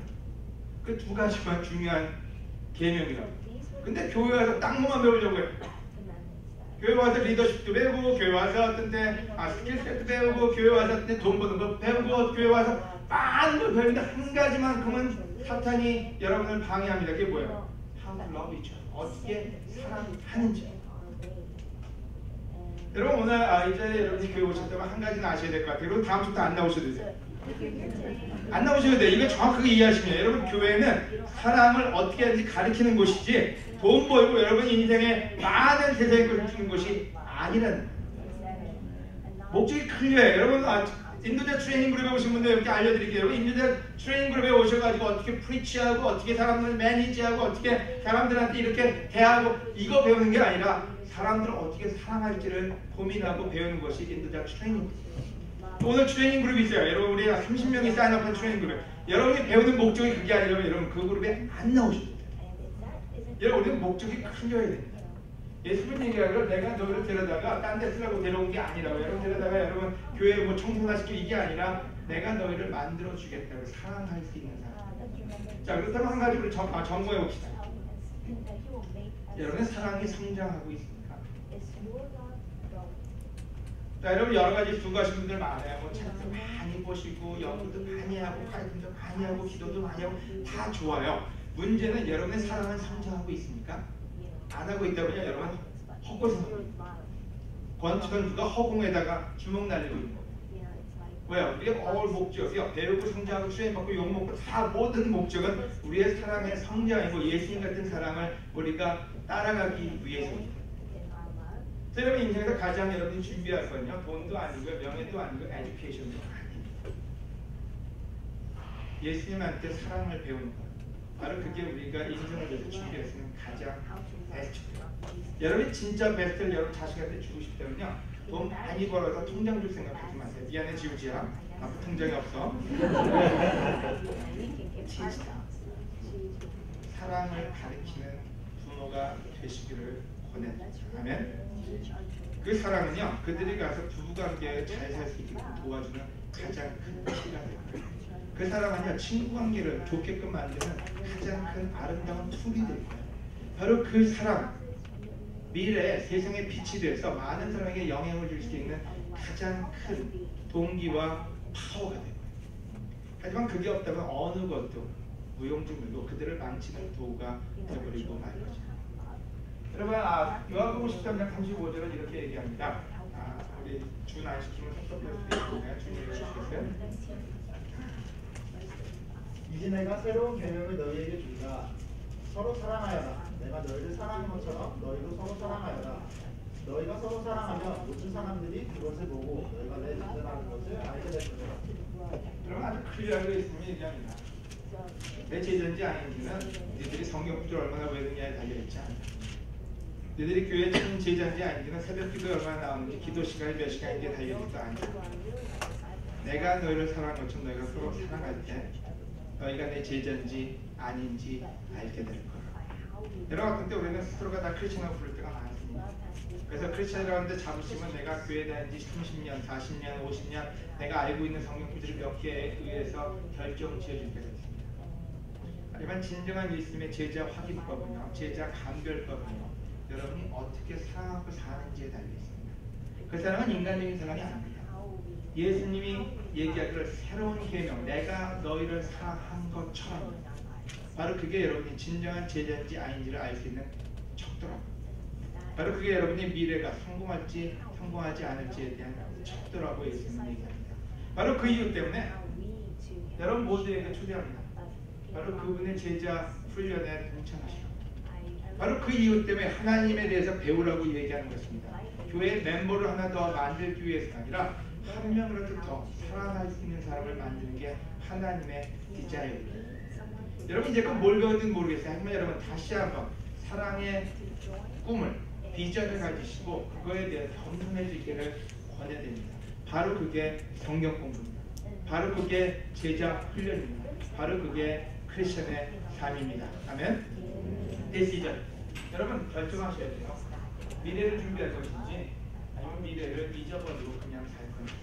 그 두 가지가 중요한 계명이라고. 근데 교회 와서 딱 뭐만 배우려고 해요. 교회 와서 리더십도 배우고 교회 와서 어떤 때 스킬셋도 배우고 교회 와서 어떤 때 돈 버는 거 배우고 교회 와서 많은 걸 배우는데 한 가지만큼은 사탄이 여러분을 방해합니다. 그게 뭐예요? How to love each other. 어떻게 사랑하는지. 여러분 오늘 이제 여러분이 교회 오셨다면 한 가지는 아셔야 될 것 같아요. 여러분 다음 주부터 안 나오셔도 돼요. 안 나오셔도 돼요. 이거 정확하게 이해하시면 여러분 교회는 사람을 어떻게 하는지 가르치는 곳이지 돈 벌고 여러분 인생에 많은 세상의 것을 주는 곳이 아니라는 목적이 클리어해요. 여러분 인도자 트레이닝 그룹에 오신 분들 이렇게 알려드릴게요. 여러분 인도자 트레이닝 그룹에 오셔가지고 어떻게 프리치하고 어떻게 사람들을 매니지하고 어떻게 사람들한테 이렇게 대하고 이거 배우는 게 아니라 사람들을 어떻게 사랑할지를 고민하고 배우는 것이 인도자 트레이닝 그룹. 오늘 트레이닝 그룹이 있어요. 여러분 우리 30명이 사인업한 트레이닝 그룹. 여러분이 배우는 목적이 그게 아니라면 여러분 그 그룹에 안 나오셔도 돼요. 여러분 우리는 목적이 클리어해야 됩니다. 예수님 얘기하기로 내가 너를 데려다가 딴 데 쓰라고 데려온 게 아니라고. 여러분 데려다가 여러분 교회 뭐 청소나 시키고 이게 아니라 내가 너희를 만들어 주겠다고 사랑할 수 있는 사람. 자 그렇다면 한 가지 우리 점검해 봅시다. 여러분의 사랑이 성장하고 있습니까? 자 여러분 여러 가지 수고하신 분들 많아요. 뭐 책도 많이 보시고 연구도 많이 하고 가르침도 많이 하고 기도도 많이 하고 다 좋아요. 문제는 여러분의 사랑은 성장하고 있습니까? 안 하고 있다면요 여러분 헛고생합니다. 권투선수가 허공에다가 주먹 날리고 있는 거예요. 왜요? 우리의 올 목적이요 배우고 성장하고 수행받고 욕먹고 다 모든 목적은 우리의 사랑의 성장이고 예수님 같은 사랑을 우리가 따라가기 위해서입니다. 여러분 인생에서 가장 여러분이 준비할 건요 돈도 아니고요 명예도 아니고 에듀케이션도 아닙니다. 예수님한테 사랑을 배우는 것. 바로 그게 우리가 인생을 위해서 준비할 수 있는 가장 베스트입니다. 여러분이 진짜 베스트를 여러분 자식한테 주고 싶다면요, 돈 많이 벌어서 통장 줄 생각하지 마세요. 미안해 지우지야, 아무 통장이 없어. 진짜 사랑을 가르치는 부모가 되시기를 권합니다. 아멘. 그 사랑은요, 그들이 가서 부부관계에 잘 살 수 있게 도와주는 가장 큰 키가 됩니다. 그 사랑은요, 친구관계를 좋게끔 만드는 가장 큰 아름다운 툴이 될 거예요. 바로 그 사랑, 미래에 세상의 빛이 되어서 많은 사람에게 영향을 줄 수 있는 가장 큰 동기와 파워가 될 거예요. 하지만 그게 없다면 어느 것도 무용지물도 그들을 망치는 도구가 되어버리고 말 거죠. 여러분, 요한복음 13장 35절은 이렇게 얘기합니다. 우리 준 안 시키면 섭섭할 수도 있고, 준 읽어주시겠어요? 이제 내가 새로운 계명을 너희에게 준다. 서로 사랑하여라. 내가 너희를 사랑한 것처럼 너희도 서로 사랑하여라. 너희가 서로 사랑하면 모든 사람들이 그것을 보고 너희가 내 제자라는 것을 알게 될 것이다. 그럼 아주 클리어하게 있으면 얘기합니다. 내 제자인지 아닌지는 너희들이 성경 구절 얼마나 외우느냐에 달려있지 않다. 너희들이 교회 참 제자인지 아닌지는 새벽 기도에 얼마나 나오는지, 기도 시간이 몇 시간인지 달려있지도 않다. 내가 너희를 사랑한 것처럼 너희가 서로 사랑할 때 너희가 내 제자인지 아닌지 알게 될 거야. 여러분, 어떤 때 우리는 스스로가 다 크리스천이라고 부를 때가 많습니다. 그래서 크리스천이라고 하는데 자부심은 내가 교회에 다닌 지 30년, 40년, 50년 내가 알고 있는 성경 구절을 몇 개에 의해서 결정 지어줄 때가 있습니다. 하지만 진정한 예수님의 제자 확인법은요, 제자 감별법은요, 여러분이 어떻게 사랑하고 사는지에 달려있습니다. 그 사랑은 인간적인 사랑이 아닙니다. 예수님이 얘기하기를 새로운 계명, 내가 너희를 사랑한 것처럼, 바로 그게 여러분이 진정한 제자인지 아닌지를 알 수 있는 척도라고. 바로 그게 여러분이 미래가 성공할지 성공하지 않을지에 대한 척도라고 예수님이 얘기합니다. 바로 그 이유 때문에 여러분 모두에게 초대합니다. 바로 그분의 제자 훈련에 동참하시고, 바로 그 이유 때문에 하나님에 대해서 배우라고 얘기하는 것입니다. 교회 멤버를 하나 더 만들기 위해서가 아니라 한 명이라도 더 사랑할 수 있는 사람을 만드는 게 하나님의 디자인입니다. 여러분 이제 뭘 배웠는지 모르겠어요. 하지만 여러분 다시 한번 사랑의 꿈을, 비전을 가지시고 그거에 대해 겸손해지기를 권해드립니다. 바로 그게 성경 공부입니다. 바로 그게 제자 훈련입니다. 바로 그게 크리스천의 삶입니다. 아멘. 데시전. 여러분 결정하셔야 돼요. 미래를 준비할 것인지 아니면 미래를 잊어버리고 그냥 살 건지.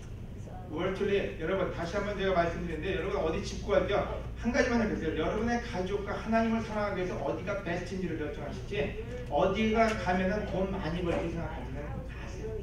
월틀리 여러분 다시 한번 제가 말씀드리는데, 여러분 어디 짚고 갈게요. 한 가지만 해보세요. 여러분의 가족과 하나님을 사랑하기 위해서 어디가 베스트인지를 결정하시지, 어디가 가면은 돈 많이 벌기 생각하지는 마세요.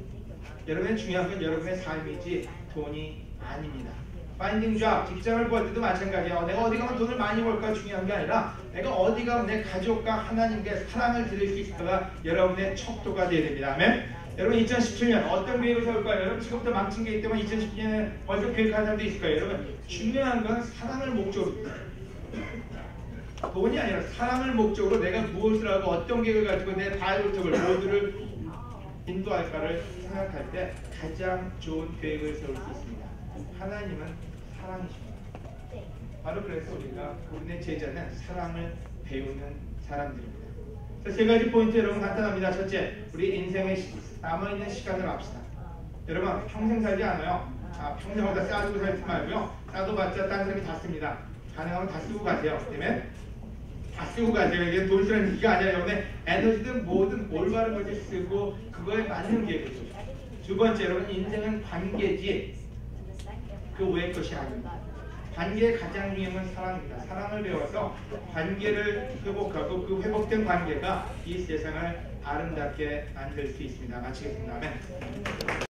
여러분의 중요한 건 여러분의 삶이지 돈이 아닙니다. 파인딩 잡, 직장을 구할 때도 마찬가지예요. 내가 어디 가면 돈을 많이 벌까 중요한 게 아니라 내가 어디 가면 내 가족과 하나님께 사랑을 드릴 수 있을까가 여러분의 척도가 되어야 됩니다. 아멘. 여러분 2017년 어떤 계획을 세울까요? 여러분 지금부터 망친 게 있기 때문에 2017년에 벌써 계획하는 사람도 있을 거예요. 여러분 중요한 건 사랑을 목적으로, 돈이 아니라 사랑을 목적으로 내가 무엇을 하고 어떤 계획을 가지고 내 바이블톡을 모두를 인도할까를 생각할 때 가장 좋은 계획을 세울 수 있습니다. 하나님은 사랑이십니다. 바로 그래서 우리가 우리의 제자는 사랑을 배우는 사람들입니다. 세 가지 포인트 여러분 간단합니다. 첫째, 우리 인생의 남아있는 시간을 합시다. 여러분 평생 살지 않아요. 평생 어디다 쌓아두고 살지 말고요. 쌓아둬봤자 딴 사람이 다 씁니다. 가능하면 다 쓰고 가세요. 때문에 다 쓰고 가세요. 이게 돈 쓰는 얘기가 아니라 여러분의 에너지든 뭐든 올바른 것을 쓰고 그거에 맞는 계획을 세우세요. 두 번째, 여러분 인생은 관계지 그 외의 것이 아닙니다. 관계의 가장 중요한 건 사랑입니다. 사랑을 배워서 관계를 회복하고 그 회복된 관계가 이 세상을 아름답게 만들 수 있습니다. 마치겠습니다. 아멘.